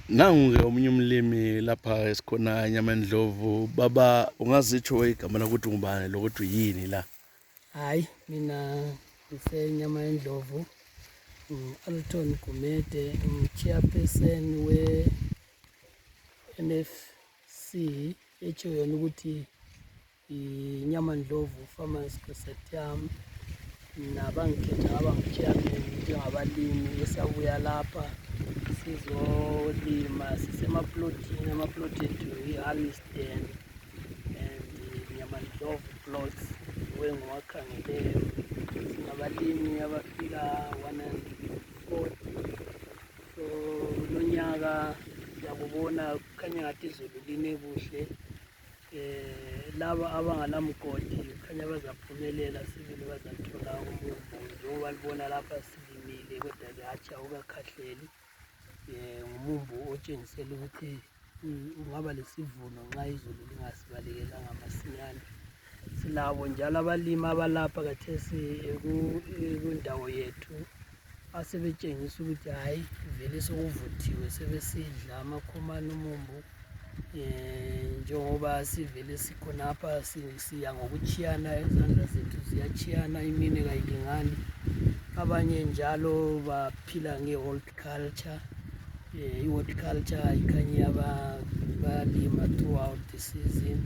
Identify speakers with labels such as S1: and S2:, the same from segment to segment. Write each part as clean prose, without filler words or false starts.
S1: Nangu-ke omunye umlimi lapha esikhona eNyamandlovu. Baba, ungazitsho igama lakuthi ngubani lokuthi uyini la?
S2: Hayi, mina ngiseNyamandlovu, Alton Gumede, chairperson we-NFC etsho yona ukuthi iNyamandlovu Farmers Consortium, nabangikhetha ngaba ngu-chairman njengabalimi esabuya lapha sizolima sisemaplotini, amaploti ethu i-Harlesden and iNyamandlovu plots wengiwakhangeleyo. Singabalimi abafika 140. So lo nyaka siyakubona kukhanya ngathi izulu line kuhle. Laba abanganamgodi kukhanya bazaphumelela, sibili bazathola umumbu njengoba libona lapha silimile kodwa kuyatsha ukakhahleli. Ngumumbu otshengisela ukuthi ungaba lesivuno nxa izulu lingasibalekelanga masinyane. Silabo njalo abalimi abalapha khathesi kundawo yethu asebetshengisa ukuthi hayi vele sokuvuthiwe, sebesidla amakhomane umumbu. Njengoba sivele sikhonapha siya ngokutshiyana, izandla zethu ziyatshiyana, imini kayilingani. Abanye njalo baphila nge-horticulture. I-horticulture ikhanye balima throughout the season.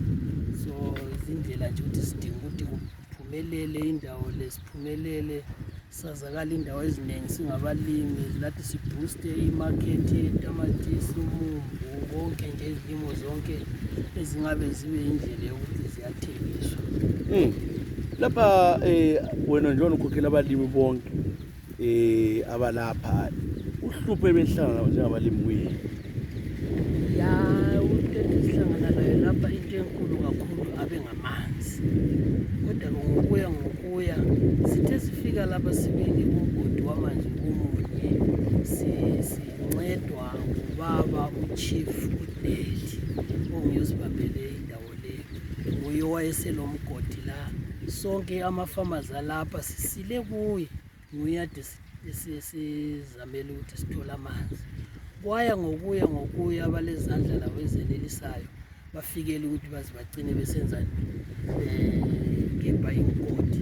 S2: So izindlela nje ukuthi sidinga ukuthi kuphumelele indawo lesiphumelele, sazakala indawo eziningi singabalimi, lathi sibooste imarket yetamatisi, umumbu, konke nje izilimo zonke ezingabe zibe indlela yokuthi ziyathengiswa.
S1: Lapha wena njalo ukhokhela abalimi bonke abalapha, uhluphe behlangana njengabalimi kuyi.
S2: Ya into sihlangana nayo lapha, into enkulu kakhulu abe ngamanzi. Kodwa ngokuya sithe sifika lapha sibili umgodi wamanzi omunye, sincedwa ngubaba uchief uDeli ongiyosibambele indawo leyo. Nguye owayeselo mgodi la, sonke ama-farmers alapha sisile kuye, nguye ade sizamele ukuthi sithole amanzi. Kwaya ngokuya abalezandla labo ezenelisayo bafikele ukuthi baze bagcine besenzani, gebha imgodi.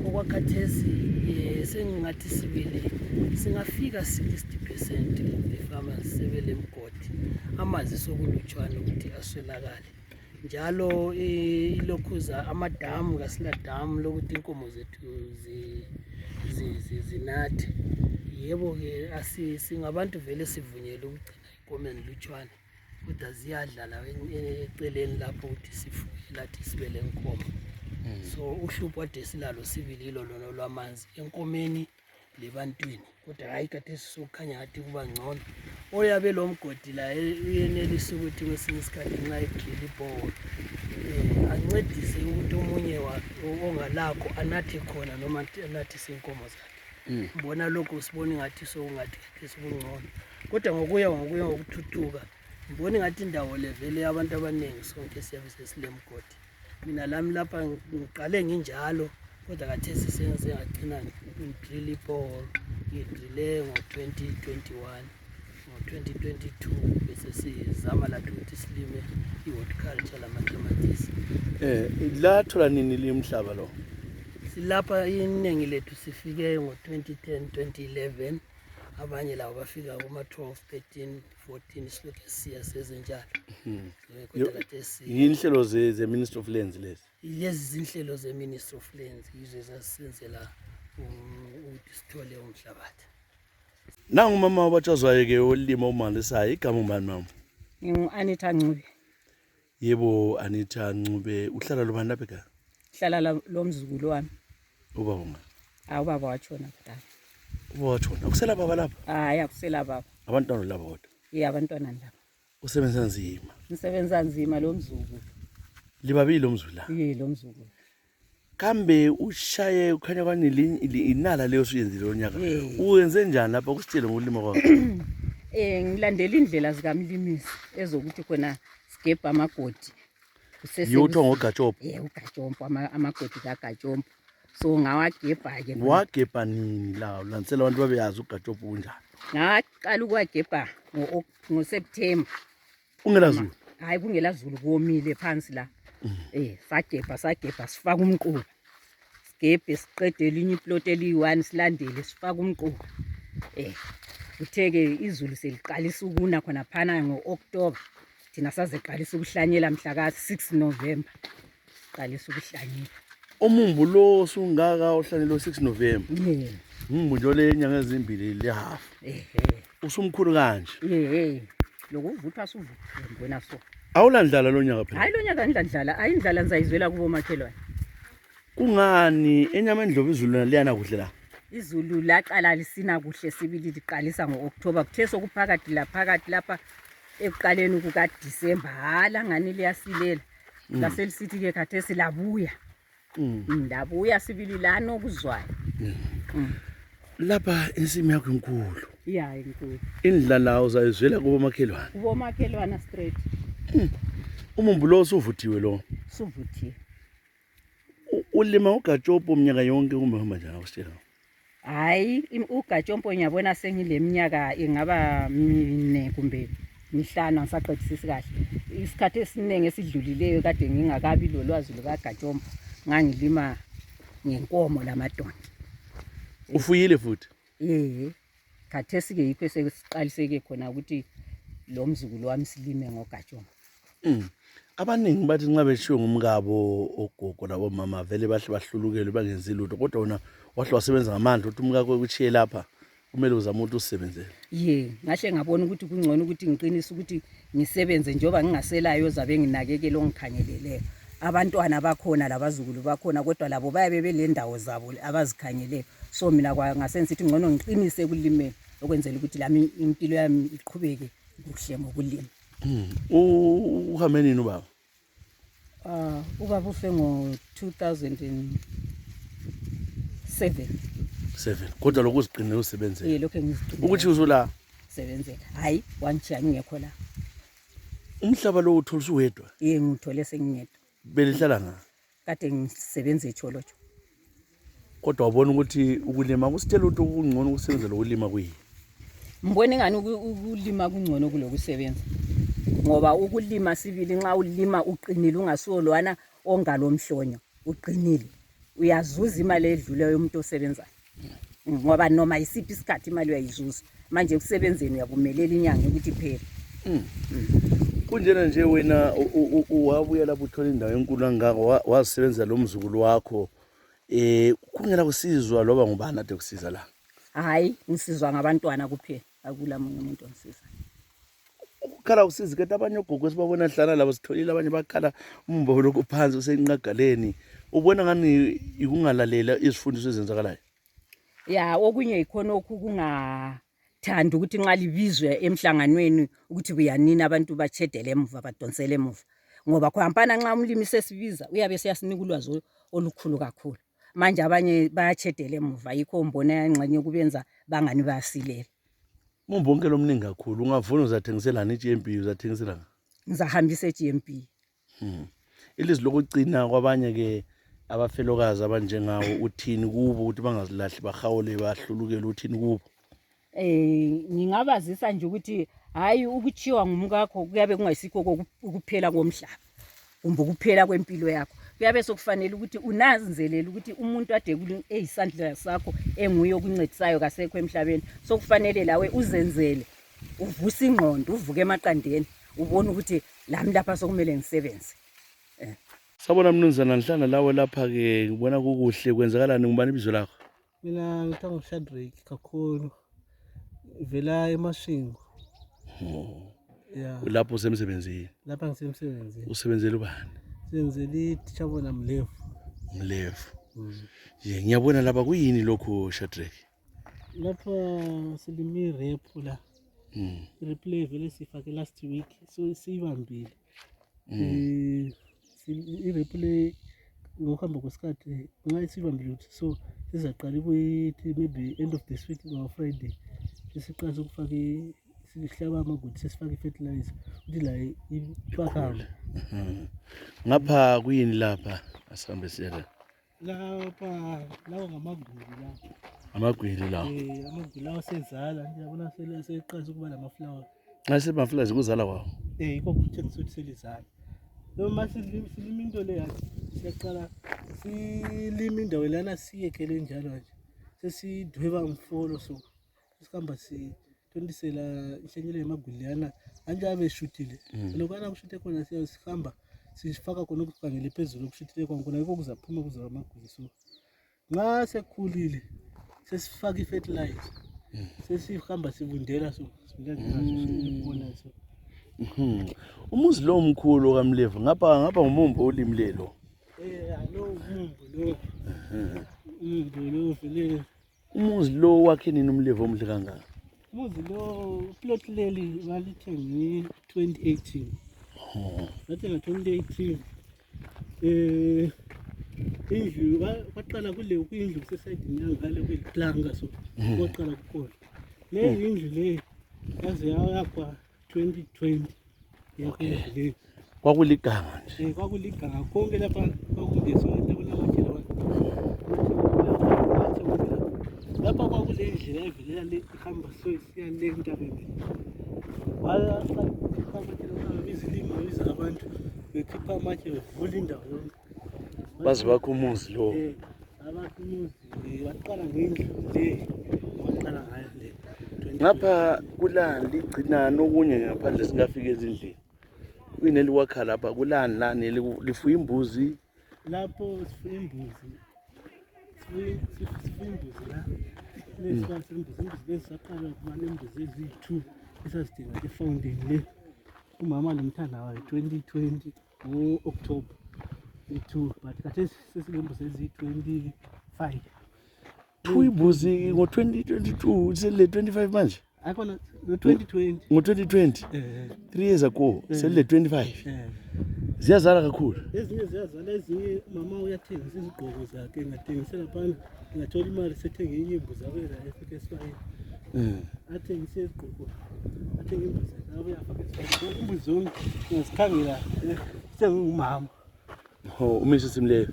S2: Okwakhathesi sengingathi sibili singafika 60% the farmers sebele mgodi, amanzi sokulutshwana ukuthi aswelakale. Njalo ilokhuza amadamu, kasiladamu lokuthi inkomo zethu zinathe. Yebo-ke singabantu vele sivunyelwe ukugcina inkomeni lutshwane, kodwa ziyadlala eceleni lapho ukuthi sifuye lathi sibe lenkomo. So uhlupho ade silalo sibili ilo lona lwamanzi enkomeni lebantwini, kodwa hayi khathesi sokukhanya ngathi kuba ngcono. Oyabe lo mgodi la uyenelisa ukuthi kwesinye isikhathi nxa edrila ibholo ancedise ukuthi omunye ongalakho anathe khona noma anathise inkomo zakhe. Mbona lokho sibona ngathi sokungathi khathesi kungcono, kodwa ngokuya ngokuthuthuka ngibona ngathi indawo le vele abantu abaningi sonke siyabe sesilemgodi. Mina lami lapha ngiqale nginjalo, kodwa khathesi senze ngagcina ngidrila ibholo, ngidrile ngo-2021. Ngo-2022 bese sizama lathi ukuthi silime i-horticulture lamatamatisi.
S1: Lathola nini limhlaba lo?
S2: Silapha iningi lethu sifike ngo-2010, 2011. Abanye labo bafika kuma-12, 13, 14 siloke siya sezenjalo.
S1: Inhlelo ze-Ministry of Lands lezi?
S2: Lezi zinhlelo ze-Ministry of Lands yizo ezasenzela ukuthi sithole umhlabathi.
S1: Nangu mama wabatshazwayo-ke olima umalisayo, igama ubani mama?
S3: Anita Ncube.
S1: Yebo, Anita Ncube. Uhlala lobani lapha ekhaya?
S3: Hlala lo mzukulu wami.
S1: Ubaba ungaphi?
S3: Ubaba watshona kudala.
S1: Ubaba watshona. Akusela baba lapha?
S3: Hayi, akusela baba.
S1: Abantwana laba kodwa?
S3: Abantwana laba.
S1: Usebenza nzima?
S3: Nisebenza nzima lo mzukulu.
S1: Libabili lo mzukulu la?
S3: Lo mzukulu.
S1: Kambe ushaye ukhanya kwani inala leyo usuyenzile lonyaka. Uyenze njani lapha kusitshele ngokulima kwakho?
S3: Ngilandela indlela zikamlimisi ezokuthi khona sigebha amagodi.
S1: Yotho ngogatshopho?
S3: Ugatshopho, amagodi kagatshopho. So ngawagebha ke.
S1: Wagebha nini la? Lansela abantu babeyazi ugatshopho kunjani?
S3: ngaqala ukwagebha ngoSeptember.
S1: Ungelazulu.
S3: Hayi kungela zulu komile phansi la. Sagebha sifaka umquba. Sigebhe siqede elinye iplot eli1 silandele sifaka umquba. Kutheke izulu seliqalisa ukuna khona phana ngoOctober. Thina sazeqalisa ukuhlanyela mhla ka6 November. Qalisa ukuhlanyela.
S1: Umumbu lo sungaka uhlanyelo 6 November.
S3: Yeah.
S1: Umumbu le inyanga ezimbili le half. Usumkhulu kanje.
S3: Lokuvuthwa suvuthwa ngibona so.
S1: Awulandlala lo nyaka phela.
S3: Hayi lo nyaka ngidlandlala, ayindlala nizayizwela kubo makhelwane.
S1: Kungani eNyamandlovu izulu liyana kuhle la?
S3: Izulu laqala lisina kuhle sibili liqalisa ngoOctober. Kuthe sokuphakathi lapha ekuqaleni kukaDisemba hala ngani liyasilela. Laselisithi ke khathesi labuya. Labuya sibili lana okuzwayo.
S1: Lapha insimi yakho enkulu.
S3: Yeah, inkulu.
S1: Indlala uzayizwela kubo makhelwane.
S3: Kubo makhelwane straight.
S1: Umumbu lo usuvuthiwe lo.
S3: Suvuthiwe.
S1: Ulima ugatshopo umnyaka yonke kumbe hamba njani awusitshela?
S3: Hayi ugatshompo ngiyabona sengileminyaka ingaba 4 kumbe 5 ngisaqedisisi kahle. Isikhathi esiningi esidlulileyo kade ngingakabi lolwazi lukagatshompo. Ngangilima ngenkomo lamadonki.
S1: Ufuyile futhi?
S3: Khathesi ke yikho sesiqaliseke khona ukuthi lo mzukulu wami silime ngogatshompo.
S1: Abaningi bathi nxa beshiwo ngumkabo ogogo labo mama vele bahle bahlulukelwe bangenzi lutho kodwa wona wahle wasebenza ngamandla ukuthi umkakho ekuchiye lapha kumele uzama ukuthi usebenzele.
S3: Ngahle ngabona ukuthi kungcono ukuthi ngiqinise ukuthi ngisebenze njoba ngingaselayo zabe nginakekela ongikhangeleleyo. Abantwana bakhona labazukulu bakhona kodwa labo bayabe belendawo zabo abazikhangeleyo. So mina ngasensithi ngcono ngiqinise ekulimeni okwenzela ukuthi lami impilo yami iqhubeke kuhle ngokulima.
S1: Uhambe nini ubaba?
S3: Ubaba ufe ngo-2007.
S1: 7. Kodwa lokuziqinela usebenzele.
S3: Lokho ngiziqinile.
S1: Ukuthi uzula
S3: sebenzela. Hayi, wangishiya ngingekho la.
S1: Umhlaba lo utholisa uwedwa?
S3: Ngithole sengingedwa.
S1: Belihlala nga?
S3: Kade ngisebenza eCholotsho.
S1: Kodwa wabona ukuthi ukulima kusitshela ukuthi kungcono ukusebenzela ukulima kuyini?
S3: Mbone ngani ukulima kungcono kulokusebenza. Ngoba ukulima sibili nxa ulima uqinile ungasolwana ongalomhlonyo uqinile. Uyazuza imali edlule yomuntu osebenzayo. Ngoba noma isiphi isikhathi imali uyayizuza. Manje kusebenzeni uyabumelela inyanga ukuthi iphele.
S1: Kunjena nje wena wabuya lapho uthola indawo enkulu kangako wazisebenza lo mzukulu wakho kungela kusizwa loba ngubani ade kusiza la?
S3: Hayi, ngisizwa ngabantwana kuphela akula munye umuntu ongisiza.
S1: Ukukhala usizi ke abanye ogogo sibabona hlala labo sitholile abanye bakhala umbo lokhu phansi usenqagaleni. Ubona ngani ikungalalela izifundiso ezenzakalayo?
S3: Okunye ikhona okungathanda ukuthi nxa libizwe emhlanganweni ukuthi buyanini abantu bachedele emuva badonsele emuva. Ngoba khompana nxa umlimi sesibiza uyabe seyasinika ulwazi olukhulu kakhulu. Manje abanye bayachedele emuva yikho mbona ingxenye kubenza bangani bayasilela.
S1: Mumbonke lomningi kakhulu ungavuna uzathengiselana iGMP uzathengiselana?
S3: Ngizahambisa eGMP.
S1: Ilizwi lokucina kwabanye ke abafelokazi abanjengawo uthini kubo ukuthi bangazilahli bahawule bahlulukele uthini kubo?
S3: Ngingabazisa nje ukuthi hayi ukuchiwa ngumkakho kuyabe kungayisikho ukuphela komhlaba kumbe ukuphela kwempilo yakho. Kuyabe sokufanele ukuthi unanzelele ukuthi umuntu ade eyisandla sakho enguye okuncedisayo kasekho emhlabeni. Sokufanele lawe uzenzele uvuse ingqondo uvuke emaqandeni ubone ukuthi lami lapha sokumele ngisebenze.
S1: Sabona mnumzana ngihlala lawe lapha ke ngibona kukuhle kwenzakalani ngubani ibizo lakho?
S4: Mina ngithiwa nguShadrack kakhulu. Vela eMashingo.
S1: Lapho usemsebenzini?
S4: Lapha ngisemsebenzini.
S1: Usebenzela ubani?
S4: Senzele Teacher Mlevu.
S1: Mlevu. Ngiyabona lapha kuyini lokho Shadrack?
S4: Lapha silimi rap la. Replay vele sifake last week so siyibambile. I-replay ngokuhamba kwesikhathi nxa siyibambile so sizaqala ukuthi maybe end of this week on Friday siqala ukufaka sihlaba amagodi sesifaka fertilizer uthi la ithwakala.
S1: Ngapha kuyini lapha asihambe siyela?
S4: Lapha lawo ngamagodi la.
S1: Amagwili lawo.
S4: Amagwili lawo sezala nje yabona seqalisa ukuba lamaflower.
S1: Nxa semafulazi kuzala kwawo.
S4: Yikho kutshengisa ukuthi selizala. Noma silima into le yathi siyaqala silima indawo lana siyekhele njalo nje. Sesidweba umfolo so sihamba sithontisela ishenyele emagwili yana anje abeshutile. Lokana kushuthe khona sihamba sifaka khona ukukhangela phezulu kushuthile khona yikho kuzaphuma kuzaba amagwili so. Nxa sekhulile sesifaka ifertilizer. Sesihamba sibundela so sibundela so.
S1: Umuzi lo omkhulu kaMlevu ngapha ngumumbu olimlelo.
S4: Lo umumbu vele.
S1: Umuzi lo wakhe nini uMlevu omhle kangaka?
S4: Umuzi lo plot leli balithenga nge-2018. Bathenga 2018. Indlu baqala kule kwindlu kusesayidini yangale kwiplanga so baqala kukhona. Le indlu le yaze yakwa 2020 yakhe
S1: Kwakuliganga nje.
S4: Kwakuliganga konke lapha kwakungeso into kunamathela abantu. Lapha kwakule indlela evelela le ihamba siya le ntabeni. Wala kwakuthela izilimo abantu bekhipha amatshe bevula indawo yonke.
S1: Bazi bakho umuzi lo.
S4: Abakho umuzi baqala ngendlu le baqala ngayo le.
S1: Ngapha kulani ligcinana okunye ngaphandle singafika ezindlini. Kuyineli wakha lapha kulani lani lifuya imbuzi.
S4: Lapho sifuya imbuzi. Sifuya imbuzi la. Imbuzi lesaqala kuba nembuzi ezi2 esazidinga efounding le. Umama nomthanda wayo 2020 ngo-October 2 but kade sesilembuzi ezi25.
S1: Imbuzi ngo-2022 sele 25 manje.
S4: Akhona no-2020.
S1: Ngo-2020. 3 years ago sele 25. Ziyazala kakhulu.
S4: Ezinye ziyazala, ezinye umama uyathengisa izigqoko zakhe engathengisela phana ngathola imali sethenge enye imbuzi abela efike esifayeni. Athengise izigqoko, athenge imbuzi zakhe uyafaka esifayeni. Imbuzi zonke ngisikhangela sengumama.
S1: Umise simleyo.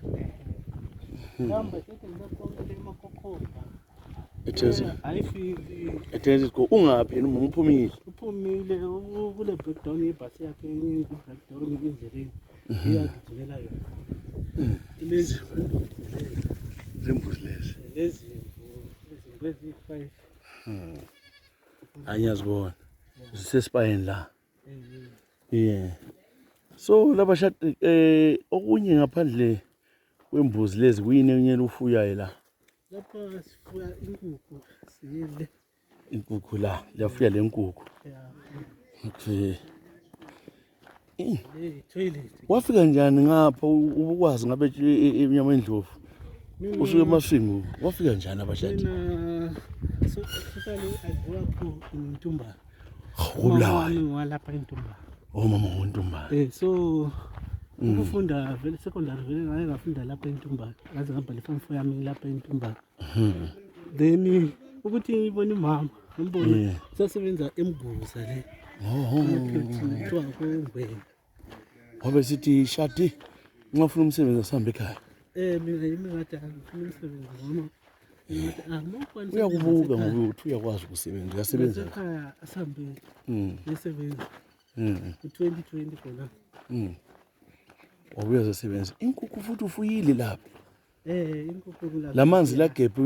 S4: Hamba sethi ngibakonke emakokhomba.
S1: Ethenzi ungaphi yena umphumile.
S4: Uphumile kule breakdown yebhasi yakhe enye breakdown endleleni. Iyagijimela yona. Lezi
S1: zimbuzi lezi.
S4: Lezi ezi5.
S1: Anyazibona. Sisesipayeni la. So laba shadi okunye ngaphandle kwembuzi lezi kuyini enye ufuyayo la.
S4: Lapha sifuya inkukhu siyele.
S1: Inkukhu la, liyafuya le nkukhu. Okay.
S4: Toilet.
S1: Wafika njani ngapha ubukwazi ngabe eNyamandlovu? Usuke eMasingo, wafika njani abashadi?
S4: Mina sosale ayivakho intumba.
S1: Ubulawayo.
S4: Walapha intumba.
S1: Mama wontumba.
S4: So ukufunda vele secondary vele ngaye ngafunda lapha eNtumba. Ngaze ngaba le form 4 yami lapha eNtumba. Then ukuthi ibona imama, ngibona sasebenza emguza le. Kuthiwa kongwena.
S1: Wabe sithi shadi ngafuna umsebenzi asambe ekhaya.
S4: Mina ngathi ngifuna umsebenzi mama. Ngathi
S1: Uyakubuka ngoba uthi uyakwazi ukusebenza, uyasebenza.
S4: Ekhaya asambe. Ngisebenza. 2020 khona.
S1: Wabuya zasebenza. Inkukhu futhi ufuyile lapha.
S4: Inkukhu lapha.
S1: Lamanzi la gebhe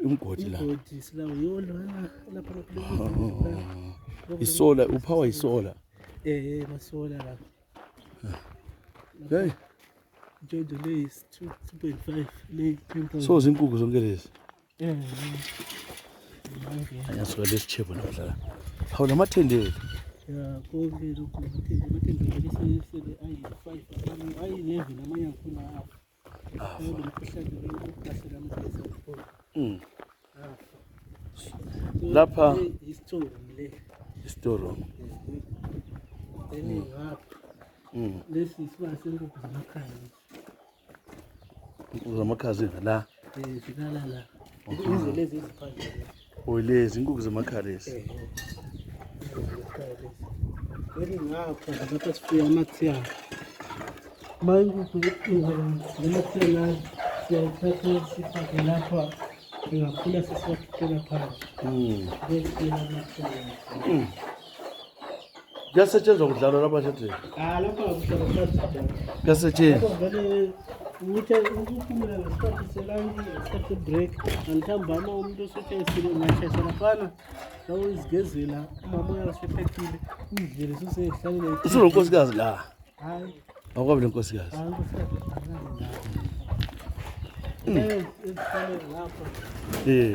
S1: umgodi la.
S4: Umgodi silawo yona lapha lapha.
S1: Isola, upower isola.
S4: Masola la.
S1: Hey.
S4: Jojo le is 2.5 le 10,000.
S1: So zinkukhu zonke lezi. Ayasuka lesichebo namhlanje. Hawu lamathendeli.
S4: Konke lokhu amathende lesele ayi5 ayi11 amanye akhona apha. Umkhuhlane wokukasela amazwe.
S1: Lapha
S4: isitoro le.
S1: Isitoro.
S4: Ngapha. Lesi siba senkukhu zamakhaya.
S1: Inkukhu zamakhazi la.
S4: Zikala la. Izo lezi eziphandle.
S1: Lezi inkukhu zamakhazi lezi.
S4: Vele ngapha lapha sifuya amathiya. Mayinkukhu enkulu amathiya la siyathatha sifake lapha ingakhula sesiwakhiphela phansi.
S1: Kuyasetshenzwa kudlalwa lapha shadini.
S4: Lapha kuhlala phansi njalo.
S1: Kuyasetshenzwa.
S4: Vele ukuthi ukuphumula ngesikhathi selanji, ngesikhathi sebreak, anithambama umuntu osutshayisile ungashayisela phana, lawo izigezela, umama uyasephephile, indlela susehlalele.
S1: Usunonkosikazi la.
S4: Hayi.
S1: Awukabi nenkosikazi.
S4: Hayi nkosikazi.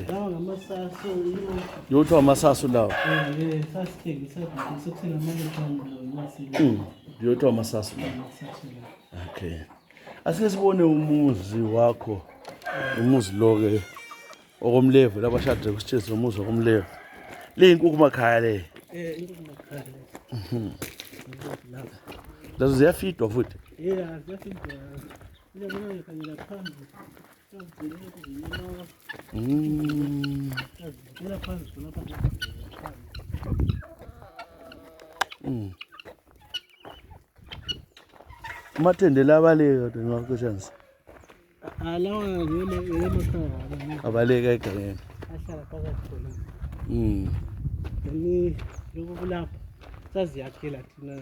S4: Lawa ngamasaso
S1: Yothiwa amasasu lawo.
S4: sasithengisa sokuthela amalethana
S1: Yothiwa amasasu lawo. Okay. Asike sibone umuzi wakho. Umuzi lo-ke okomlevu labashade kusitshenziswa umuzi okomlevu. Le inkukhu makhaya le.
S4: inkukhu makhaya.
S1: Lazo ziyafidwa futhi.
S4: Ziyafidwa. Uyabona ngikhangela phansi.
S1: Amathende labaleka ngakho
S4: Lawa ngemakhaya.
S1: abaleka egangeni.
S4: Ahlala phakathi khona. Lokhu saziyakhela thina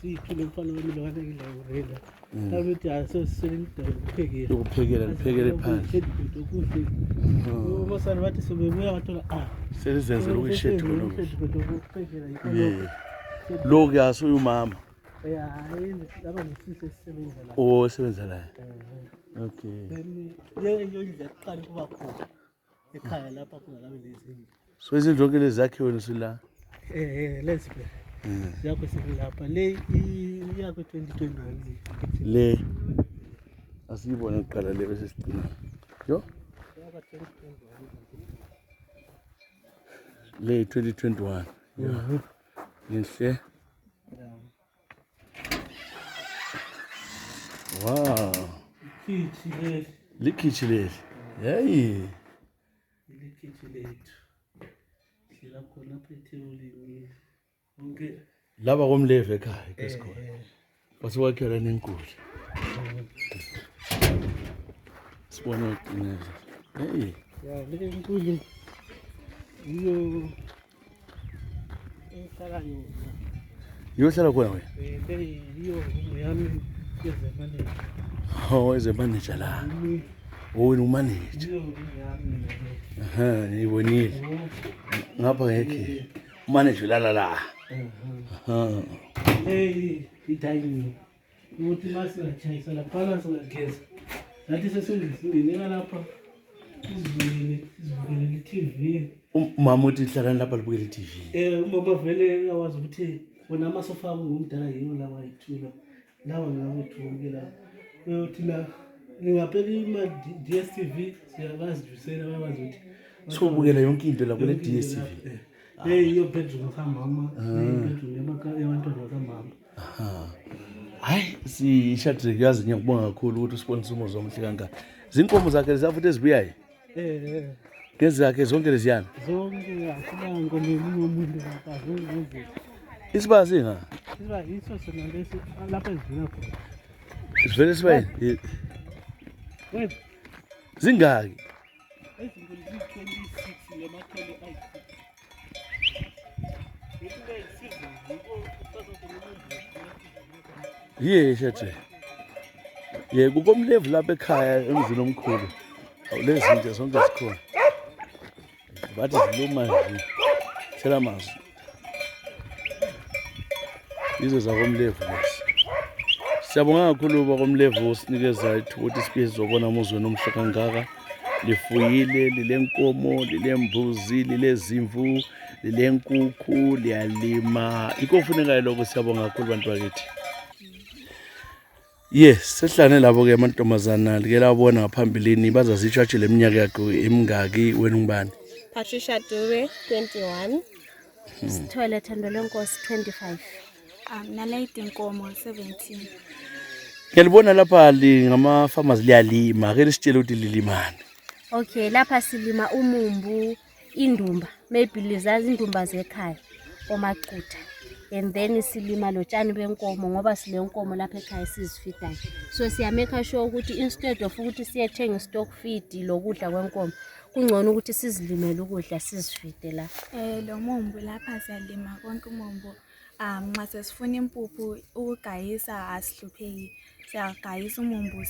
S4: siyiphile mfana wami lokadekile urela. Ukuthi asosisele indawo yokuphekela.
S1: Yokuphekela phandle.
S4: Umasana bathi sebebuya wathola
S1: Selizenzela ukuyishethu lo ke asuyumama.
S4: hayi laba nesisi esisebenza la.
S1: Sebenza la. Okay.
S4: Leyo indlela eqala kuba khona ekhaya lapha kungakabe lezindlu.
S1: So izindlu zonke lezi zakhiwe nisila.
S4: Let's go. Yakho sikulapha le iyakho 2021
S1: Le asiyibona kuqala le bese sigcina. Yo.
S4: yakho 2021
S1: Le 2021. Yo. Inhle. Wow.
S4: Kitchi le
S1: Likhithi leli. Hey.
S4: kitchi lethu. Sila khona apha ethebulini. Onke
S1: Laba komleve ekhaya kwesikole. Basiwakhela nenkulu. Sibona uqineza. Hey.
S4: le nkulu iyo ehlalayo.
S1: Yohlala khona wena.
S4: Le iyo yami yezemane.
S1: Ezemanager la. Wena umanager.
S4: Iyo yami.
S1: Ngibonile. Ngapha ngeke. Umanager la.
S4: Idayini ukuthi masingachayisa laphana singageza nathi sesingesingenela lapha izivukele i-TV.
S1: Umama uthi hlala lapha libukele i-TV.
S4: Umama vele uyawazi ukuthi wona amasofa abo ngomdala yiwo lawa ayithula lawa ngawethukela thina lingaphela ima-DSTV siyabazidusela bayawazi ukuthi
S1: Sobukela yonke into la kule DSTV.
S4: iyo bedroom kamama bedroom yabantwana bakamama.
S1: Hayi sishadre kuyazi ngiyakubonga kakhulu ukuthi usponsor umuzi omhle kangaka. Zinkomo zakhe zafuthi ezibuyayo. Ngezakhe zonke leziyana.
S4: Zonke akubango nomuntu akazi.
S1: Isibazi nga.
S4: Siba yiso sona lesi lapha ezivela khona.
S1: Sivele sibayini.
S4: Wena
S1: Zingaki.
S4: ezinkulu zi-26 lemathole ayi.
S1: Shadre. Kukomlevu lapha ekhaya emzini omkhulu. Awulezi nje zonke zikhona. Bathi ziluma nje. Thela mazi. Izo zakomlevu lezi. Siyabonga kakhulu bakomlevu sinikeza ithuba ukuthi sipheze zobona umuzwe nomhla kangaka. Lifuyile, lilenkomo, lilembuzi, lilezimvu, lilenkukhu, liyalima. Ikofunekayo lokho siyabonga kakhulu bantu bakithi. Yes, sehlane labo ke amantombazana like labona ngaphambilini bazazitshatshe leminyaka yakho emingaki wena ngubani?
S5: Patricia Dube 21.
S6: Sithole Thando Lenkosi 25.
S5: Nalayiti Nkomo 17.
S1: Ngiyalibona lapha ngama farmers liyalima ke lisitshela ukuthi lilimani.
S6: Okay, lapha silima umumbu, indumba, maybe lizazi indumba zekhaya omaqutha. and then silima lotshani benkomo ngoba silenkomo lapha ekhaya sizifidayo. So siya make sure ukuthi instead of ukuthi siyethenga stock feed lokudla kwenkomo, kungcono ukuthi sizilimele ukudla sizifide la.
S5: Lo mombo lapha siyalima konke umombo. Nxa sesifuna impuphu ukugayisa asihlupheki. Siyagayisa umombo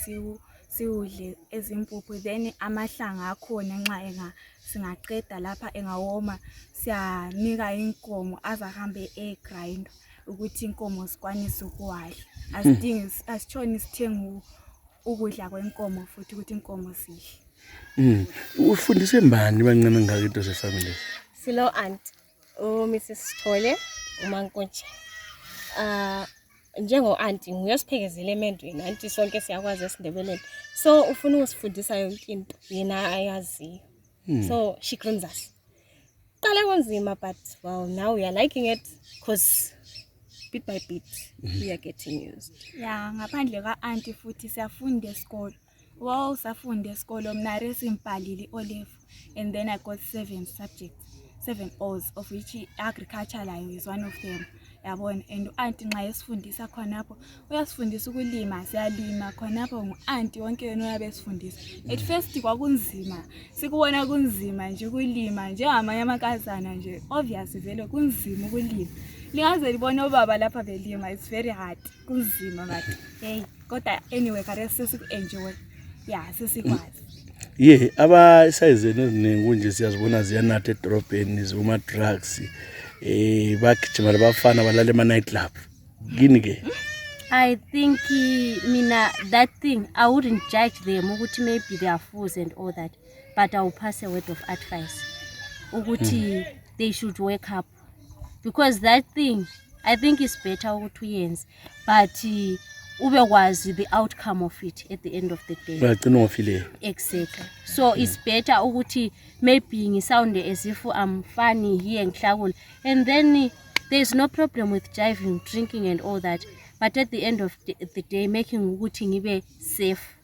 S5: siwudle ezimpuphu, then amahlanga akhona nxa singaqeda lapha engawoma siyanika inkomo azahambe egrind ukuthi inkomo sikwanise ukuwadla. Asitshoni sithenga ukudla kwenkomo futhi ukuthi inkomo sidle.
S1: Ufundise mbani bancane ngakithi sefamily?
S5: Silo aunt Mrs. Sithole umankonje. Njengo auntie nguyosiphekezela emendweni, auntie sonke siyakwazi esiNdebeleni. So ufuna usifundisa yonke into yena ayazi. So she grooms us. Qala kunzima, but well, now we are liking it because bit by bit we are getting used. Yeah, ngaphandle ka auntie futhi siyafunda esikolo. Wow, safunda esikolo mina resimpalile olefu, and then I got 7 subjects, 7 O's, of which agriculture is one of them. Yabona, and auntie nxa esifundisa khonapho uyasifundisa ukulima, siyalima khonapho ngu-auntie wonke yena uyabesifundisa. At first kwakunzima, sikubona kunzima nje ukulima njengamanye amankazana nje, obvious vele kunzima ukulima. Lingaze libone ubaba lapha belima, it's very hard, kunzima but hey, kodwa anyway kare sesiku-enjoy. Yeah, sesikwazi.
S1: Yeah, abasayizeni eziningi kunje siyazibona ziyanatha edrobheni zuma drugs. Bagijima labafana balale ema night club. Gini ke?
S6: I think mina that thing I wouldn't judge them ukuthi maybe they are fools and all that, but I will pass a word of advice ukuthi they should wake up, because that thing I think is better ukuthi uyenze, but ubekwazi the outcome of it at the end of the day.
S1: Bagcina ngofile.
S6: Exactly. So it's better ukuthi maybe ngisounde as if I'm funny here ngihlakula, and then there's no problem with driving, drinking and all that, but at the end of the day making ukuthi ngibe safe.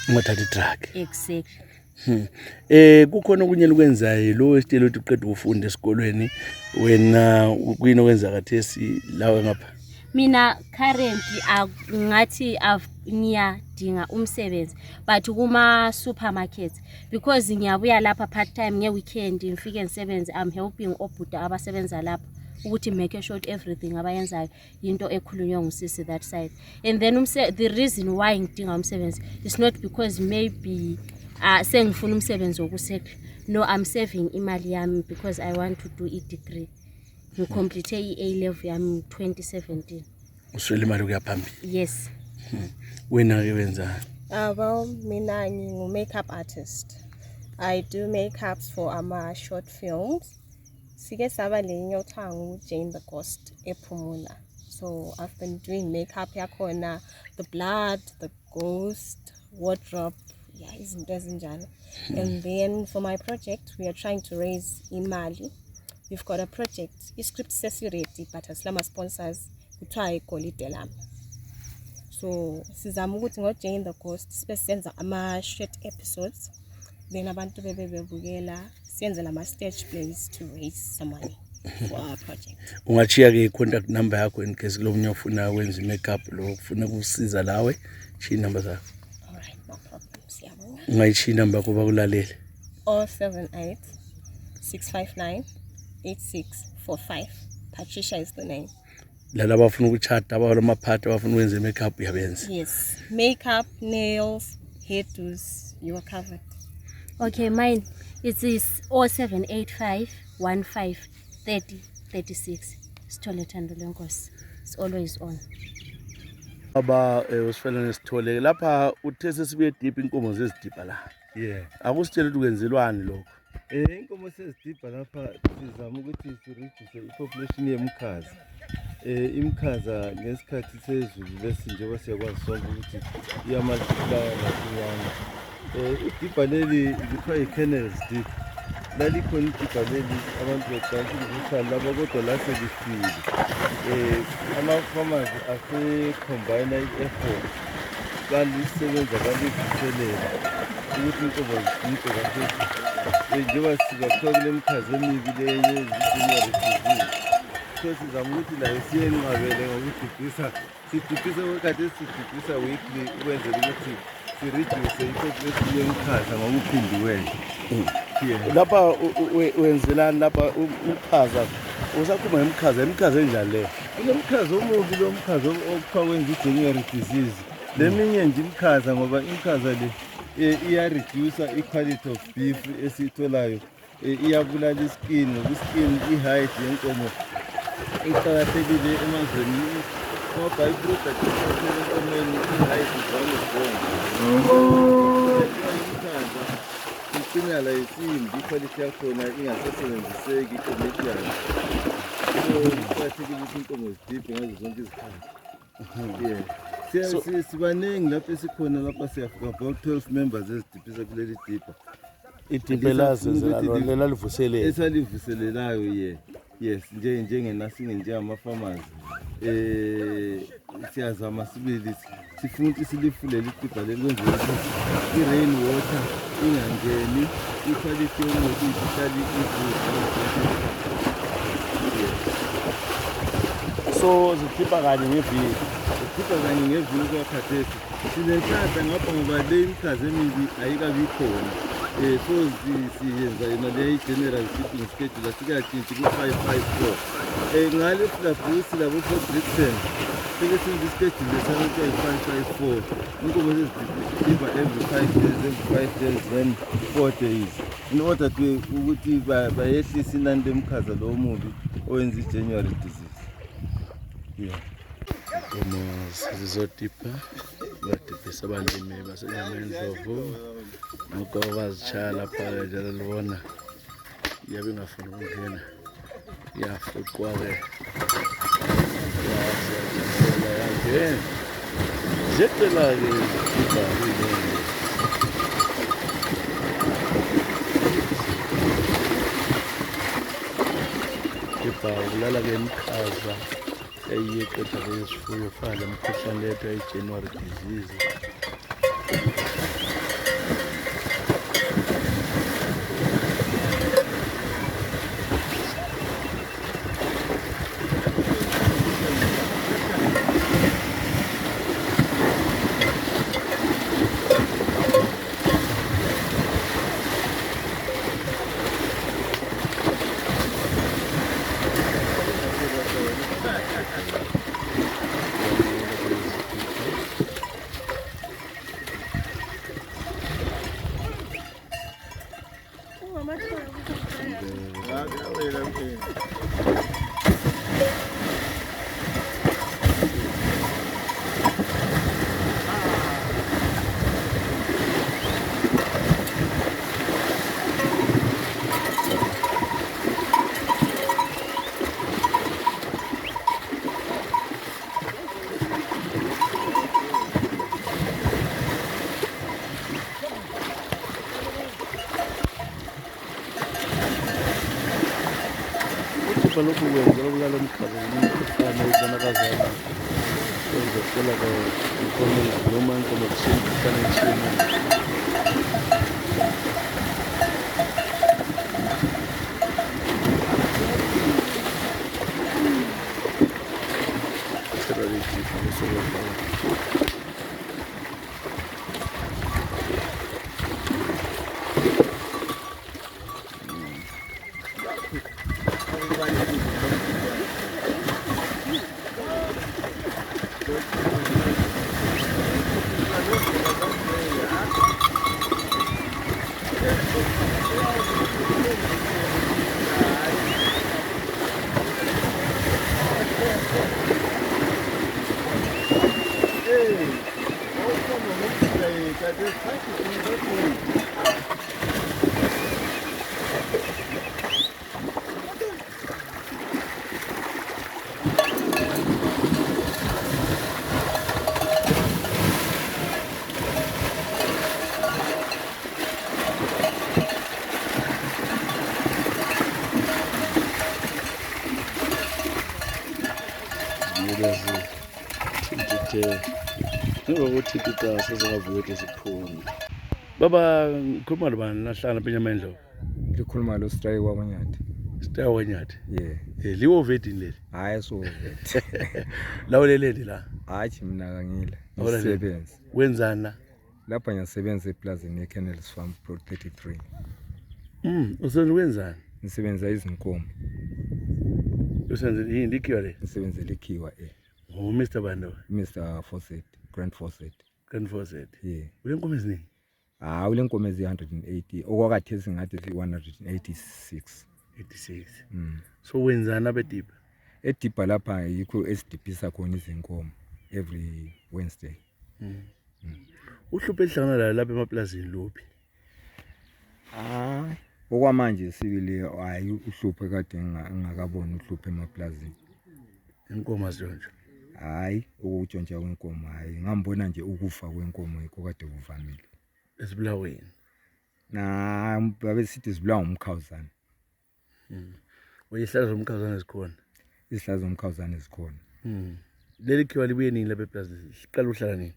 S1: Ungathatha drug.
S6: Exactly.
S1: Kukhona okunye ukwenzayo lo wesitelo ukuthi uqeda ukufunda esikolweni wena kuyini okwenza kathesi lawe ngapha?
S6: Mina currently ngathi ngiyadinga umsebenzi but kuma supermarkets, because ngiyabuya lapha part time ngeweekend ngifike ngisebenze. I'm helping obhuda abasebenza lapha ukuthi make sure everything abayenzayo into ekhulunywa ngusisi that side. And then the reason why ngidinga umsebenzi is not because maybe sengifuna umsebenzi wokusekla. No, I'm saving imali yami because I want to do a degree. We complete A level yami 2017.
S1: Uswele imali kuya phambili.
S6: Yes.
S1: Wena ke wenza?
S5: Well, mina ngingu makeup artist. I do makeups for ama short films. Sike saba lenye othangu Jane the Ghost ephumula. So I've been doing makeup yakhona, the blood, the ghost, wardrobe, yeah, izinto ezinjalo. And then for my project we are trying to raise imali. We've got a project, script sesi-ready, but asilama sponsors kuthiwa igolide lami. So sizama ukuthi ngoJane the Ghost sibe senza ama-short episodes, then abantu bebebukela siyenze lama-stage plays to raise some money for our project.
S1: Ungachiya ke contact number yakho in case kulomunye ufuna wenza makeup lo ufuna kusiza lawe, chi number zakho.
S5: Alright, no problem. Siyabonga.
S1: Ungayichi number kuba kulalele.
S5: 078 659 8645. Patricia is the name.
S1: Lala bafuna ukuchata abalama part abafuna ukwenza makeup yabenza.
S5: Yes, makeup, nails, hairdos, you are covered.
S6: Okay, mine it is 0785 15 30 36. Sithole Thando lenkosi. It's always on.
S1: Aba usifela nesithole lapha uthe sesibuye deep inkomo zezidipha la.
S7: Yeah.
S1: Akusitshela ukuthi kwenzelwani lokho.
S7: Inkomo sezidipha lapha sizama ukuthi sireduce ipopulation yemkhaza. Imkhaza ngesikhathi sezulu lesinjengoba siyakwazi sonke ukuthi iyamultiply ngasinyana. Idipha leli lithiwa yi-kennels dip. Lalikhona idipha leli abantu beqala ukuthi laba kodwa la selifile. Ama-farmers ase-combine i-effort balisebenza balivuselela ukuthi inkomo zidiphe kahle. Njengoba sizakuthola kule mkhaza emibi leyo ezizinye refusile. so sizama ukuthi la siyenqabele ngokudibhisa sidibhisa okade sidibhisa weekly ukwenzela ukuthi sireduce ipopulation yemikhaza ngokuphindiweyo.
S1: Lapha wenzelani lapha umkhaza usakhuluma imikhaza enjani leyo?
S7: Kunomkhaza omubi lo mkhaza okuthiwa wenza i-January disease. Leminye nje imikhaza ngoba imikhaza le iya-reduce i-quality of beef esiyitholayo, iyabulala iskin ngoba iskin i-height yenkomo iqakathekile emazweni. Ama-byproduct enkomeni i-height imikhaza icina la isimbi, iquality yakhona ingasasebenziseki commercially. So kuqakathekile ukuthi inkomo zidibhe ngazo zonke izikhathi. Sibaningi lapho esikhona lapha siyafika about 12 members ezidibhisa kuleli dibha.
S1: Idibhe lela livuselele.
S7: Esalivuselelayo yes njengenasinge njengama-farmers. Siyazama sibili sifuna ukuthi silifulele idibha leli kwenzela ukuthi i-rain water ingangeni, iquality yomuthi ihlale ivuka.
S1: So zikhipha kanye ngeviki.
S7: Zikhipha kanye ngeviki kwakhathesi. Sinenhlanhla ngapha ngoba le imikhaza emibi ayikabi khona. So siyenza yona le general shipping schedule sikayatshintshi ku-554. Ngale flabusi labo Britain sike senza ischedule sanokuthi ayi-554. Inkomo zezidibha every 5 days, every 5 days, then 4 days. In order ukuthi bayehlise inani lemikhaza lo mubi owenza i-January disease.
S1: Inkomo zizodibha badibhisa abalimi baseNyamandlovu ngoba bazitshaya lapha njalo libona yabe ingafuni ukungena yafuqwa-ke yangena zeqela-ke kulala-ke imikhaza eyiyeqeda kwesifuyo fana lemikhuhlane lethu eyi-January disease. Lokhu kwenza ukulala umkhaza umkhuhlane oyibonakalayo kwenza inkomo noma inkomo zishintsha imikhuhlane ngokuthi kita sezingavuka ukuthi siphume. Baba ngikhuluma nobani nahlala eNyamandlovu?
S8: Ngikhuluma lo Strike kwaManyati.
S1: Sitawa nyathi.
S8: Yeah.
S1: Liwo vetini leli.
S8: Hayi sovet.
S1: Lawuleleli la.
S8: Hayi mina kangile.
S1: Awulele.
S8: Ngisebenza.
S1: Wenzani la?
S8: Lapha ngiyasebenza eplazini yeKennels Farm Pro 33.
S1: Usenza wenzani?
S8: Ngisebenza izinkomo.
S1: Usenza yini likhiwa le?
S8: Ngisebenzela ikhiwa
S1: Mr. Bando.
S8: Mr. Fawcett, Grand Fawcett.
S1: Grand Fawcett.
S8: Yeah.
S1: Ulenkomo eziningi?
S8: Ule nkomo ezi-180 okwakathe singathi 186.
S1: 86. So wenzani abedipha?
S8: Edipha lapha yikho esidiphisa khona izinkomo every Wednesday.
S1: Uhlupho elihlangana layo lapha emaplazini luphi?
S8: Okwamanje sibili hayi uhlupho kade ngingakaboni uhlupho emaplazini.
S1: Inkomo zonke.
S8: Hayi ukutshontsha kwenkomo hayi ngambona nje ukufa kwenkomo yikho kade kuvamile.
S1: Esibulaweni.
S8: Babe sithi sibulawa umkhawuzane.
S1: Weyihlaza umkhawuzane zikhona.
S8: Isihlaza zomkhawuzane zikhona.
S1: Leli khiwa libuye nini lapha eplazini? Liqala uhlala nini?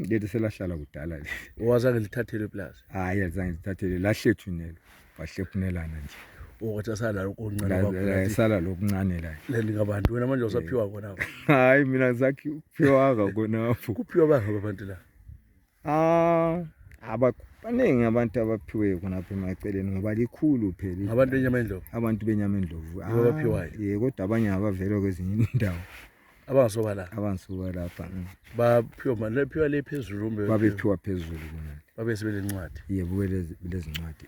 S8: Leli selahlala kudala le.
S1: Owazange lithathelwe eplaza?
S8: Hayi azange lithathelwe lahlephunelo. Bahlephunelana nje.
S1: Wathi sala lokho oncane
S8: sala lokuncane la.
S1: Leli ngabantu wena manje usaphiwa khona.
S8: Hayi mina zakhi uphiwa khona apho.
S1: Kuphiwa banga abantu la.
S8: Abaningi abantu abaphiwe khona apha emaceleni ngoba likhulu phela.
S1: Abantu eNyamandlovu.
S8: Abantu beNyamandlovu.
S1: Abaphiwayo.
S8: Kodwa abanye abavela kwezinye indawo.
S1: Abangasoba la.
S8: Abansuka lapha.
S1: Baphiwa manje lephiwa le phezulu umbe.
S8: Babephiwa phezulu kunani.
S1: Babe sebele incwadi.
S8: Yebo lezi ncwadi.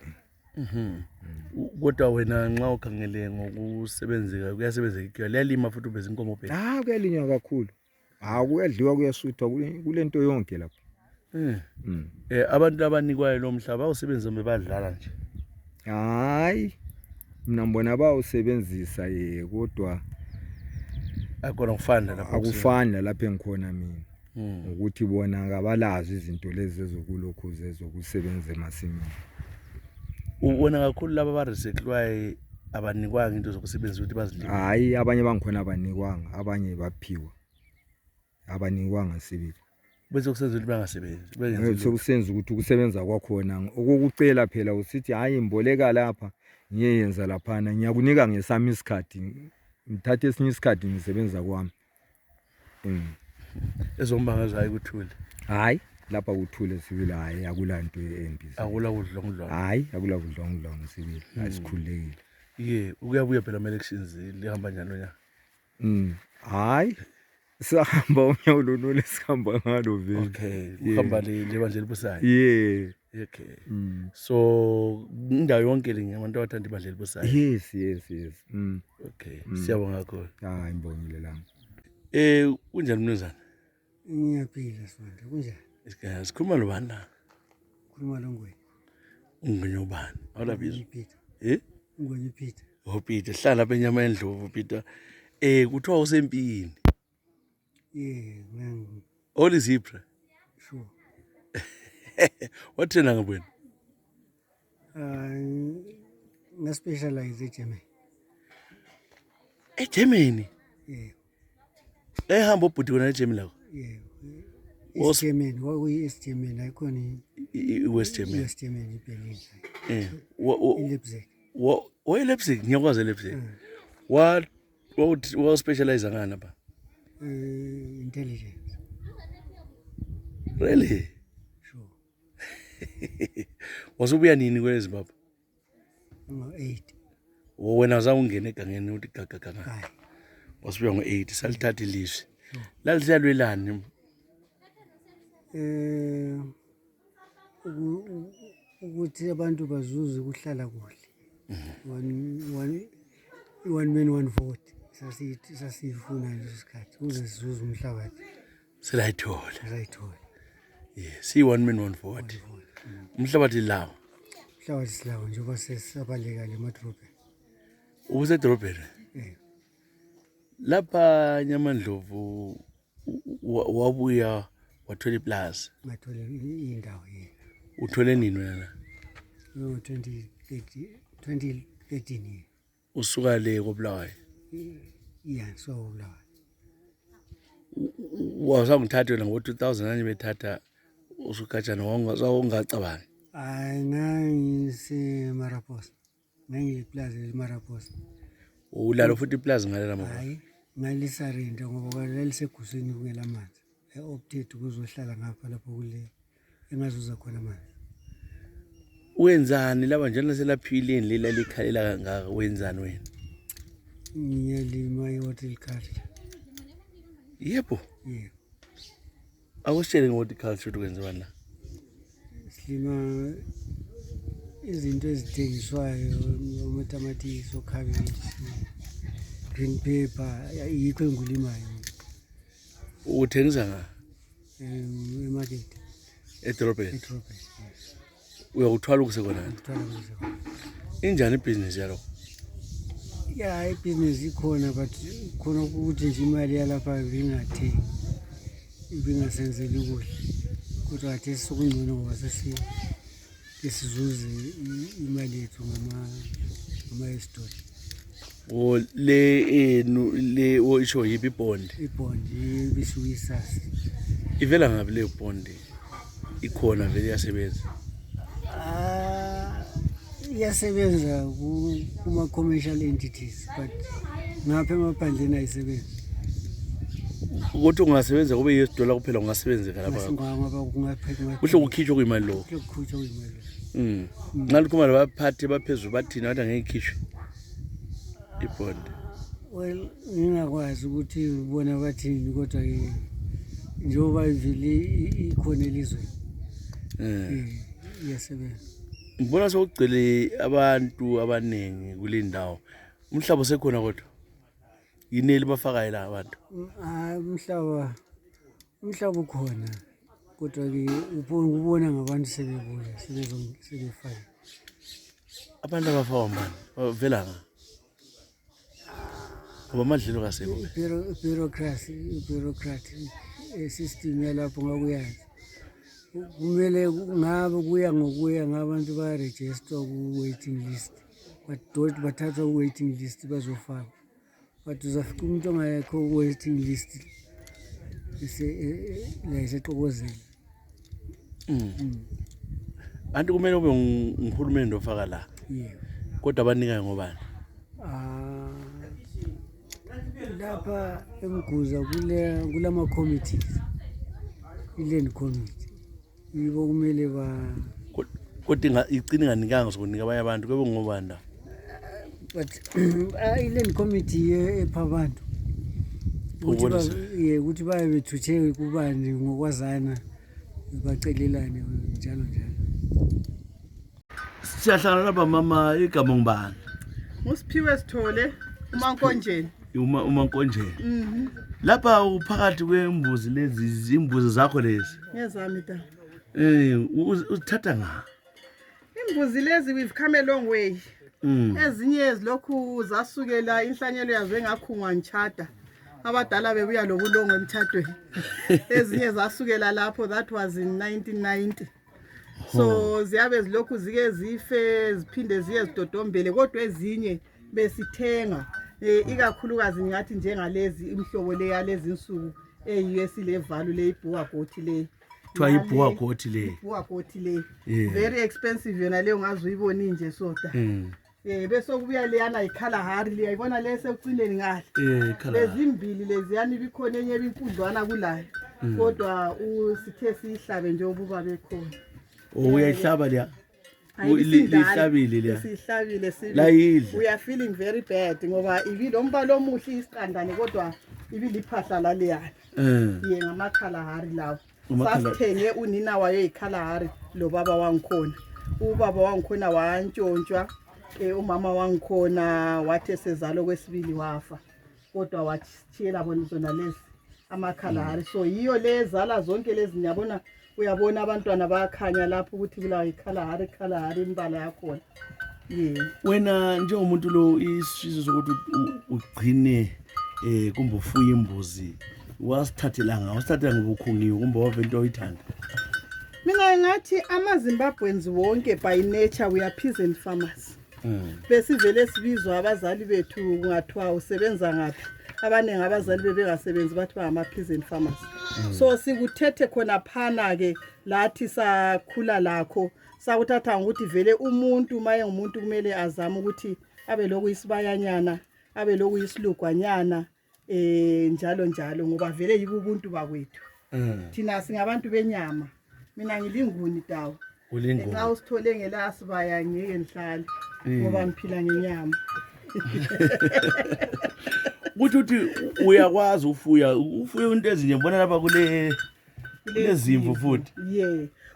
S1: Kodwa wena nxa ukhangele ngokusebenzeka kuyasebenzeka ikhiwa liyalima futhi ubeze inkomo phela.
S8: Kuyalinywa kakhulu. Kuyadliwa kuyasuthwa kulento yonke lapha.
S1: Abantu abanikwayo lo mhlaba awusebenza bebadlala nje.
S8: Hayi mina ngibona bawusebenzisa kodwa
S1: akona kufana lapha.
S8: Akufana lapha engikhona mina. Ukuthi bona akabalazi izinto lezi ezokulokhu zezokusebenza emasimini.
S1: Ubona kakhulu laba abarecyclwayo abanikwanga into zokusebenza ukuthi bazilime.
S8: Hayi abanye bangikhona abanikwanga abanye baphiwa. Abanikwanga sibili.
S1: Bese kusenza ukuthi bangasebenzi.
S8: Bese kusenza ukuthi ukusebenza kwakhona okukucela phela usithi hayi imboleka lapha ngiyenza lapha ngiyakunika ngesami isikhathi ngithathe esinye isikhathi ngisebenza kwami.
S1: Ezombanga zayi kuthule.
S8: Hayi lapha kuthule sibili hayi akulanto embi.
S1: Akula kudlongudlongo.
S8: Hayi akula kudlongudlongo sibili asikhulekile.
S1: Ukuyabuya phela ama elections lihamba njalo nya.
S8: Hayi sahamba unyawo lonole sihamba ngalo vele.
S1: Okay, uhamba le bandla elibusayo.
S8: Yeah.
S1: Okay. So indawo yonke le ngabantu abathanda ibandla elibusayo.
S8: Yes.
S1: Okay, siyabonga kakhulu.
S8: Hayi ngibongile lami.
S1: Kunjani mnuzana?
S9: Ngiyaphila Sibanda, kunjani?
S1: Sikhuluma nobani la?
S9: Khuluma loNgweni.
S1: Ungwenye ubani? Awulabizwa?
S9: Peter. Ungwenye Peter.
S1: Peter, hlala lapha eNyamandlovu Peter. Kuthiwa usempini.
S9: Nang.
S1: All is Zebra.
S9: Sure.
S1: What trainer ngabona?
S9: Specialize eGermany.
S1: eGermany?
S9: Yeah.
S1: Ehamba ubhuti kona eGermany lakho?
S9: Yeah. East Germany, East Germany, ayikhona
S1: West Germany.
S9: West Germany iBerlin.
S1: Leipzig. Leipzig, ngiyakwazi Leipzig. What specialize ngani lapha?
S9: Intelligence.
S1: Really?
S9: Sure.
S1: Wasubuya nini kwe Zimbabwe?
S9: 8.
S1: Wena uzawungena egangeni uthi gaga. Wasubuya ngo8 salithatha ilizwe. Lalisalwelani?
S9: Ukuthi abantu bazuze ukuhlala kuhle. One man one vote. Sasifuna lesikhathi ukuze sizuze umhlabathi.
S1: Selayithola. Yes, one man one vote. Umhlabathi lawo.
S9: Umhlabathi silawo njengoba sesabaleka le madrobheni.
S1: Ubusedrobheni? Lapha eNyamandlovu wabuya wathola iplaza.
S9: Ngathola indawo
S1: Uthole nini wena?
S9: 2013.
S1: Usuka le koBulawayo?
S9: So Bulawayo.
S1: Wazangithatha wena ngo2000 nanye bethatha usukhatshana ungacabanga?
S9: Ngangise Maraposa. nangiliplaza eMaraposa.
S1: Ulalo futhi iplaza ngalela mama.
S9: Hayi ngalisarenda ngoba laliseguswini kungela amanzi. I-opted ukuzohlala ngapha lapho kule engazuza khona amanzi.
S1: Wenzani laba njalo selaphileni lela likhalela kangaka wenzani wena?
S9: Ngiyalima i-horticulture.
S1: Yebo.
S9: Yebo.
S1: Awusitshele nge-horticulture ukwenziwa la.
S9: Silima izinto ezithengiswayo, amatamatisi, okhabitshi, green pepper, yikho engulimayo.
S1: Uthengisa nga?
S9: Emarket.
S1: Edorobheni?
S9: Edorobheni.
S1: Uyakuthwala ukusekonani?
S9: Ngithwala kuze.
S1: Injani ibhizinisi yalo?
S9: Ya ibhizinisi ikhona but khona ukuthi nje imali yalapha ibingathengi. Ibingasenzeli kuhle. Kodwa athi sokungcono ngoba sesizuze imali yethu ngama-estori.
S1: Le isho yipi bond?
S9: Ibond ibisuke isasi.
S1: Ivela ngapi le bond? Ikhona vele yasebenza.
S9: Iyasebenza kuma-commercial entities but ngapha emaphandleni ayisebenzi.
S1: Ukuthi ungasebenza kube $1 kuphela ungasebenzeka lapha. Kuhle ukukhitshwa kuyimali lo.
S9: Ukukhitshwa kuyimali.
S1: Ngalikhuma labaphathi baphezulu bathina bathi angeke ikhishwe ibond.
S9: Well, ngingakwazi ukuthi bona bathini kodwa njengoba ivile ikhona elizweni. Iyasebenza.
S1: Ngibona sokugcwele abantu abanengi kule ndawo. Umhlaba usekhona kodwa. Yini bafakayo la abantu?
S9: Umhlaba ukhona kodwa ke ubona ngabantu sebebuya sebefaka.
S1: Abantu abafaka manje bavela nga. Ngoba amadlelo kasekho.
S9: Bureaucracy system yalapho ngakuyazi. Kumele ngabe kuya ngokuya ngabantu ba-register ku-waiting list. Bathathwa ku-waiting list bazofaka. But uzafika umuntu ongayekho ku-waiting list la iseqokozela.
S1: Anti kumele ube nguhulumeni ofaka la.
S9: Yebo.
S1: Kodwa abanikayo ngobani?
S9: Lapha eMguza kulama committees. I-land committee. Yibo kumele
S1: Kodwa igcina inganikanga sokunika abanye abantu kube ngobani la.
S9: But i-land committee epha abantu ukuthi baye bethutheke kubani ngokwazana bacelelane njalo njalo.
S1: Siyahlala lapha mama igama ngibani?
S10: Usiphiwe Sithole uMankonjeni.
S1: uMankonjeni. Lapha uphakathi kwembuzi lezi imbuzi zakho lezi.
S10: Ngezami ta.
S1: Uzithatha nga.
S10: Imbuzi lezi we've come a long way. Ezinye ezilokhu zasukela inhlanyelo yazo engakhungwa ngchata. Abadala bebuya lobulongo emthathweni. Ezinye zasukela lapho, that was in 1990. So ziyabe zilokhu zike zife ziphinde ziye zidodombele kodwa ezinye besithenga. Ikakhulukazi ngathi njengalezi imhlobo le yalezi insuku eUS le value le ibhuwa gothi le.
S1: Ibhuwa gothi le.
S10: Ibhuwa gothi le. Very expensive yona leyo ngazuyibona nje soda. Bese kubuya leyana iKalahari le ayibona lese ucineni ngale. Lezimbili leziyana ibikhona enye ebinkudlwana kulayo. Kodwa usithe sihlabe nje obuba bekhona.
S1: Uyayihlaba le. Lihlabile le.
S10: Sihlabile
S1: la yidla.
S10: We are feeling very bad ngoba ibilo umbalo omuhle isiqandane kodwa ibiliphahla la leyana. Ye ngamaKalahari lawo. Sasithenge unina wayo iKalahari lo baba wangikhona. Ubaba wangikhona wantshontshwa. Umama wangikhona wathe sezalo kwesibili wafa kodwa wathiyela bona zona lezi amaKalahari. So yiyo lezala zonke lezi nyabona uyabona abantwana bayakhanya lapho ukuthi kula iKalahari imbala yakhona.
S1: Wena njengomuntu lo isifiso sokuthi ugcine kumbe ufuye imbuzi wasithatha ngobukhungiwe kumbe wave into oyithanda?
S10: Mina ngathi amaZimbabweans wonke by nature we are peasant farmers. Besivele sibizwa abazali bethu kungathiwa usebenza ngaphi. Abaningi abazali bebengasebenzi bathi bangama peasant farmers. So sikuthethe khona phana ke lathi sakhula lakho sakuthatha ukuthi vele umuntu maye ngumuntu kumele azame ukuthi abe lokhu isibayanyana abe lokhu isilugwanyana njalo njalo ngoba vele yibo ubuntu bakwethu thina singabantu benyama mina ngilinguni dawo nxa usithole ngelasibaya ngeke ngihlale ngoba ngiphila ngenyama
S1: ukuthi uyakwazi ufuya into ezinye ngibona lapha kule zimvu futhi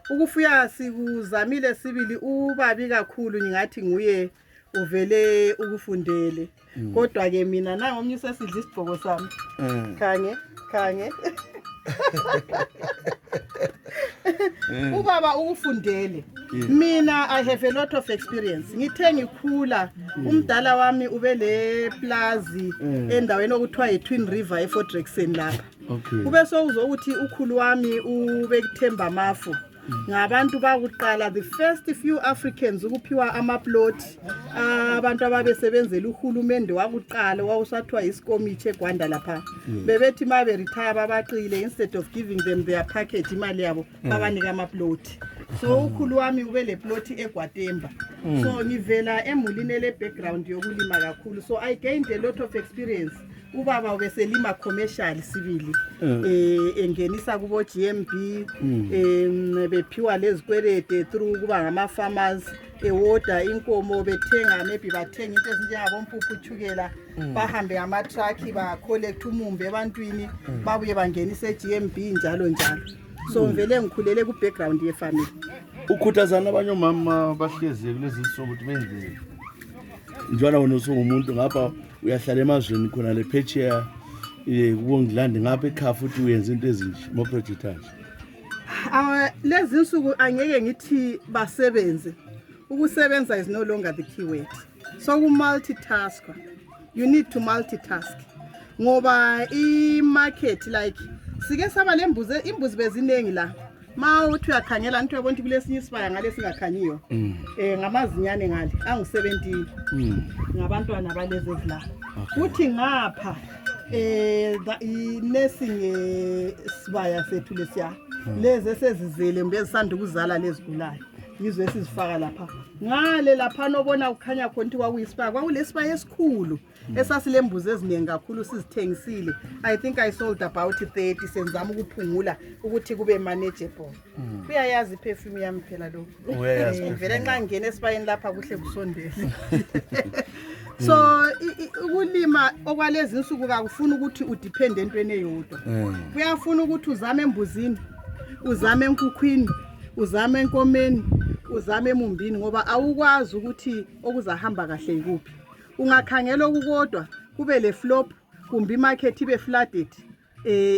S10: ukufuya sikuzamile sibili ubabi kakhulu ngingathi nguye uvele ukufundele kodwa ke mina nangomnye sesidla isibhoko sami khange ubaba ukufundele mina I have a lot of experience ngithe ngikhula umdala wami ubele plazi endaweni okuthiwa eTwin River eFortRexen lapha kube sokuzo ukuthi ukhulu wami ubekuthemba mafu ngabantu bakuqala the first few Africans ukuphiwa amaplot abantu ababesebenzela uhulumende wakuqala wawusathiwa isikomithi eGwanda lapha bebethi mabe retire babaqile instead of giving them their package imali yabo babanika amaplot so ukhulu wami ube le plot eGwatemba so ngivela emulini le background yokulima kakhulu so I gained a lot of experience ubaba ubeselima commercial sibili engenisa kubo GMB bephiwa lezikwelede through kuba ngama farmers ewoda inkomo bethenga maybe bathenga into ezinjengabo mpuphu chukela bahambe ngama truck ba collect umumbe ebantwini babuye bangenise GMB njalo njalo so ngivele ngikhulele ku background ye family
S1: ukhuthazana abanye omama bahlezi kulezi zinsuku ukuthi benze njalo wena usungumuntu ngapha uyahlala emazweni khona le phetsheya kubongilandi ngapha ekhaya futhi uyenza into ezinje mo project anje
S10: lezi insuku angeke ngithi basebenze ukusebenza is no longer the key word so ku multitask you need to multitask ngoba I market like sike saba lembuzi imbuzi bezinengi la ma uthi uyakhangela into yabona ukuthi kulesinye isibaya ngale singakhanyiyo ngamazinyane ngale angu-17 ngabantwana balezi la uthi ngapha inesing sibaya sethu lesiya lezi esezizele mbe ezisanda ukuzala lezigulayo yizo esizifaka lapha ngale lapha nobona ukhanya khona ukuthi kwakuyisibaya kwakulesibaya esikhulu esasilembuzi eziningi kakhulu sizithengisile I think I sold about 30 senzama ukuphungula ukuthi kube manageable uyayazi perfume yami phela lokho vele nxa ngene esibayeni lapha kuhle kusondele so ukulima okwalezi insuku akufuna ukuthi udepende entweni eyodwa kuyafuna ukuthi uzame embuzini uzame enkukhwini uzame enkomeni uzame emumbini ngoba awukwazi ukuthi okuzahamba kahle ikuphi ungakhangela okukodwa kube le flop kumbe imarket ibe flooded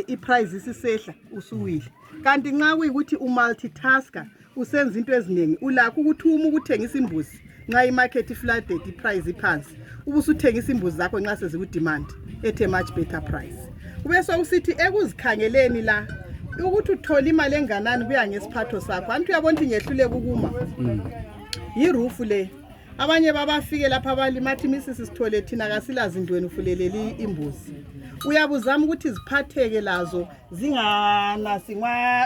S10: iprice isisehla usuwile kanti nxa kuyikuthi umultitasker usenza into eziningi ulakho ukuthi uma ukuthengisa imbuzi nxa imarket iflooded iprice iphansi ubusuthengisa imbuzi zakho nxa sezikudemand at a much better price kube sokusithi ekuzikhangeleni la ukuthi uthola imali enganani kuya ngesiphatho sakho antu uyabona ukuthi ngehluleke ukuma yirufu le abanye babafike lapha abalimathi misisi sithole thina kasilazi indweni ufuleleli imbuzi uyabuzama ukuthi ziphatheke lazo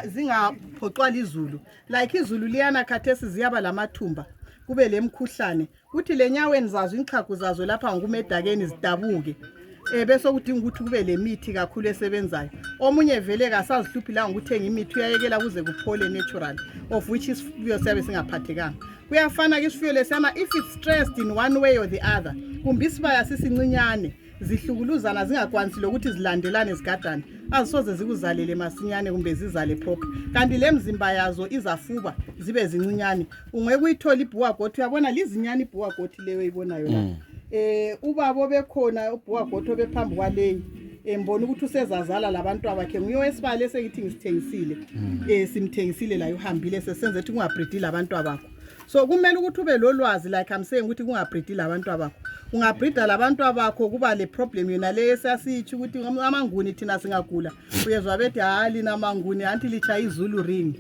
S10: zingaphoqwa lizulu like izulu liyana khathesi ziyaba lamathumba kube lemkhuhlane uthi lenyaweni zazo inxhagu zazo lapha ngokumedakeni zidabuke bese kudinga ukuthi kube lemithi kakhulu esebenzayo omunye vele kasazihluphi la ngokuthenga imithi uyayekela kuze kuphole natural of which isifuyo siyabe singaphathekanga kuyafana ke isifuyo lesiyana if it's stressed in one way or the other kumbe isibaya sisincinyane zihlukuluzana zingakwanisi lokuthi zilandelane zigadane azisoze zikuzalele masinyane kumbe zizale proper kanti lemzimba yazo izafuba zibe zincinyane ungeke uyithola ibhuwa gothi uyabona lizinyane ibhuwa gothi leyo ibonayo la ubabo bekhona ubhuwa gothi bephambi kwaleyi embona ukuthi usezazala labantu abakhe nguyo esibale esekithi ngisithengisile simthengisile la uhambile sesenze ukuthi kungabridi labantu abakho so kumele ukuthi ube lolwazi like I'm saying ukuthi kungabridi labantu abakho ungabrida labantu abakho kuba le problem yona le esasithi ukuthi amanguni thina singagula uyezwa bethi lina amanguni anti licha izulu ring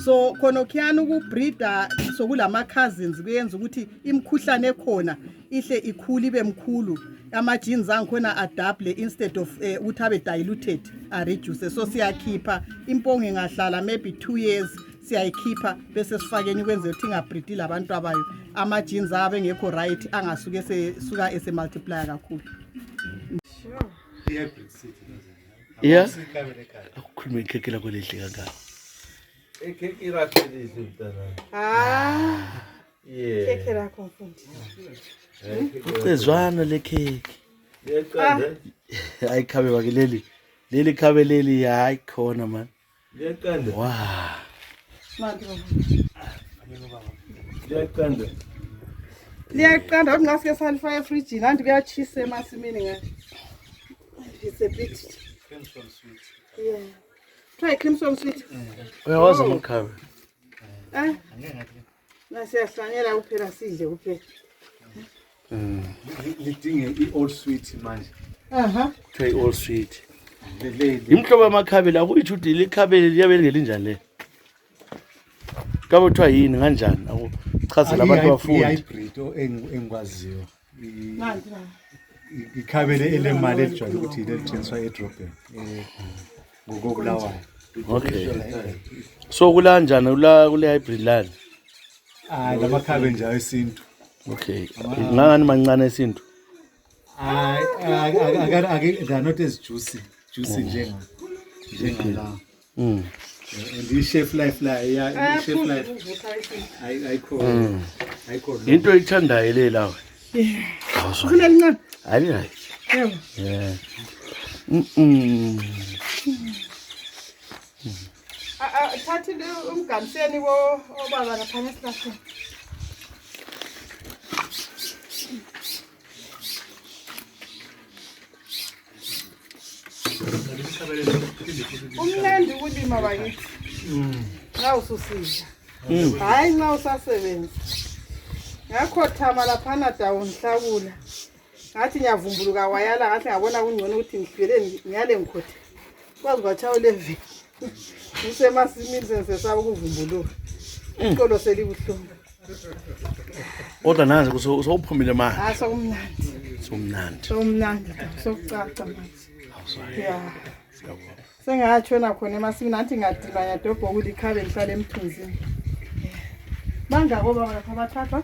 S10: so khona khiyana ukubrida so kulama cousins kuyenza ukuthi imkhuhlane ekhona ihle ikhulu ibe mkhulu ama-genes angikhona adouble instead of ukuthi abe diluted a-reduce. So siyakhipha impongo ingahlala maybe 2 years siyayikhipha bese sifakeni ukwenzela ukuthi ingabreedi labantu abayo ama-genes abe engekho right angasuke suka ese-multiplya kakhulu.
S1: Yeah, akukhuluma ikhekhe lakho lihle kangaka.
S7: Ikhekhe iraqelile mntana.
S10: Khekhe lakho mfundi.
S1: Ucezwana lekhekhe.
S7: Liyaqanda.
S1: Hayi khabe bake leli khabe leli hayi khona man.
S7: Liyaqanda.
S1: Wow.
S7: Liyaqanda.
S10: Liyaqanda ngase salifaya efrijini anti kuyachisa emasimini ngathi. It's a bit
S4: Crimson sweet.
S10: yeah. Try crimson sweet.
S1: Uyawazi amakhabe.
S10: Nasiyahlanyela kuphela sidle kuphela.
S4: Lidinge i-old sweet manje.
S1: Try all sweet. Imhlobo yamakhabe la kuyithu ukuthi likhabe liyabe lingelinjani le. Kabe kuthiwa yini kanjani? Chaza labantu abafundi.
S4: I-hybrid engikwaziyo. Ikhabele elemali elijwayele ukuthi lithengiswa edrobheni ngokobulawayo.
S1: Okay. So kulanjani kule hybrid land?
S4: Lamakhabe nje esintu.
S1: Okay. Ngani mancane esintu?
S4: They are not as juicy njengala. And i-chef life la i-chef life ayikho.
S1: Into ethandayo le lawo.
S10: Ufuna lincane?
S1: Hayi hayi. Yeah.
S10: Thathi umganiseni obaba lapha esihlahleni. Umnandi ukulima bakithi. Nxa ususidla. Hayi nxa usasebenza. Ngakhothama laphana dawo ngihlakula. Ngathi ngiyavumbuluka wayala ngathi ngabona kungcono ukuthi ngifele ngiyale ngikhothe. Kwazi kwacha ulevi. Usemasimini sensesaba ukuvumbuluka. Isikolo selibuhlungu.
S1: Kodwa nanze usawuphumile manje.
S10: Sokumnandi.
S1: Somnandi.
S10: Sokucaca manje. Yeah. Sengatshona khona emasimini nathi ngadibana dobho kulikhabe lihlale emthunzini. Bangako baba lapha bathatha